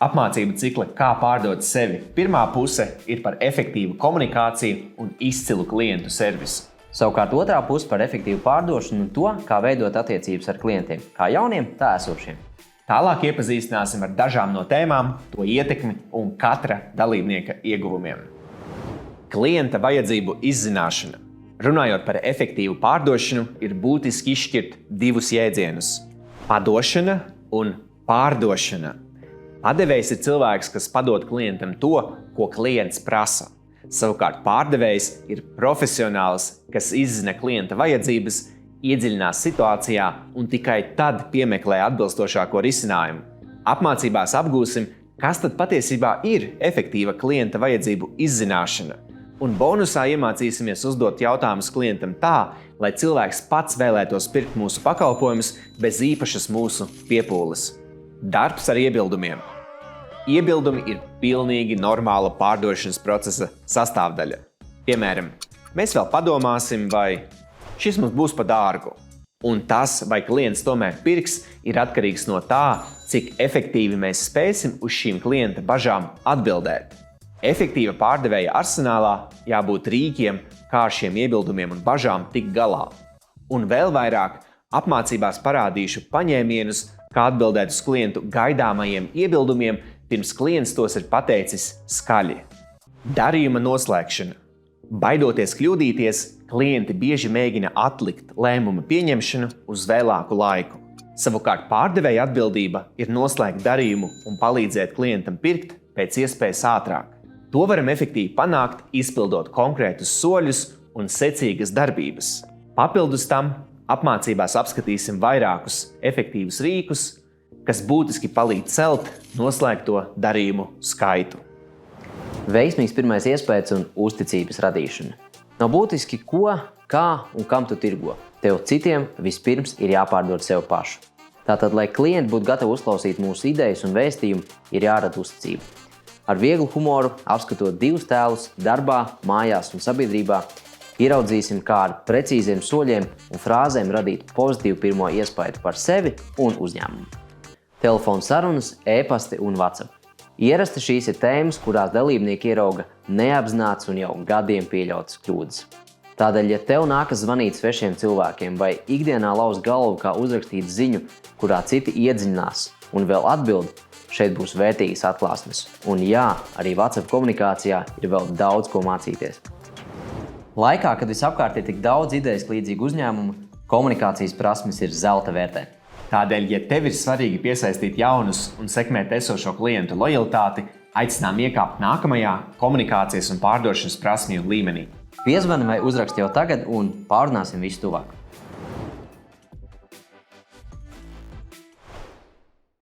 Apmācību cikla Kā pārdot sevi pirmā puse ir par efektīvu komunikāciju un izcilu klientu servisu. Savukārt otrā puse par efektīvu pārdošanu un to, kā veidot attiecības ar klientiem, kā jauniem, tā esošiem. Tālāk iepazīstināsim ar dažām no tēmām, to ietekmi un katra dalībnieka ieguvumiem. Klienta vajadzību izzināšana. Runājot par efektīvu pārdošanu, ir būtiski izšķirt divus jēdzienus – padošana un pārdošana. Padevējs ir cilvēks, kas padod klientam to, ko klients prasa. Savukārt pārdevējs ir profesionāls, kas izzina klienta vajadzības, iedziļinās situācijā un tikai tad piemeklē atbilstošāko risinājumu. Apmācībās apgūsim, kas tad patiesībā ir efektīva klienta vajadzību izzināšana. Un bonusā iemācīsimies uzdot jautājumus klientam tā, lai cilvēks pats vēlētos pirkt mūsu pakalpojumus bez īpašas mūsu piepūles. Darbs ar iebildumiem. Iebildumi ir pilnīgi normāla pārdošanas procesa sastāvdaļa. Piemēram, mēs vēl padomāsim, vai šis mums būs pa dārgu. Un tas, vai klients tomēr pirks, ir atkarīgs no tā, cik efektīvi mēs spēsim uz šīm klienta bažām atbildēt. Efektīva pārdevēja arsenālā jābūt rīkiem, kā ar šiem iebildumiem un bažām tikt galā. Un vēl vairāk apmācībās parādīšu paņēmienus, kā atbildēt uz klientu gaidāmajiem iebildumiem, pirms klients tos ir pateicis skaļi. Darījuma noslēgšana. Baidoties kļūdīties, klienti bieži mēģina atlikt lēmuma pieņemšanu uz vēlāku laiku. Savukārt pārdevēja atbildība ir noslēgt darījumu un palīdzēt klientam pirkt pēc iespējas ātrāk. To varam efektīvi panākt, izpildot konkrētus soļus un secīgas darbības. Papildus tam apmācībās apskatīsim vairākus efektīvus rīkus, kas būtiski palīdz celt noslēgto darījumu skaitu. Veiksmīgs pirmais iespējas un uzticības radīšana. Nav būtiski, ko, kā un kam tu tirgo. Tev citiem vispirms ir jāpārdod sev pašu. Tātad, lai klienti būtu gatavi uzklausīt mūsu idejas un vēstījumu, ir jārada uzticība. Ar vieglu humoru, apskatot divus tēlus darbā, mājās un sabiedrībā, ieraudzīsim, kā ar precīziem soļiem un frāzēm radīt pozitīvu pirmo iespaidu par sevi un uzņēmumu. Telefona sarunas, e-pasti un WhatsApp. Ierasti šīs ir tēmas, kurās dalībnieki ierauga neapzināts un jau gadiem pieļautas kļūdas. Tādēļ, ja tev nākas zvanīt svešiem cilvēkiem vai ikdienā lauz galvu, kā uzrakstīt ziņu, kurā citi iedziļinās un vēl atbild, šeit būs vērtīgas atklāsmes. Un jā, arī WhatsApp komunikācijā ir vēl daudz ko mācīties. Laikā, kad visapkārt ir tik daudz idejas līdzīgu uzņēmumu, komunikācijas prasmes ir zelta vērtē. Tādēļ, ja tev ir svarīgi piesaistīt jaunus un sekmēt esošo klientu lojalitāti, aicinām iekāpt nākamajā komunikācijas un pārdošanas prasmju līmenī. Piezvani vai uzraksti jau tagad un pārunāsim visu tuvāk.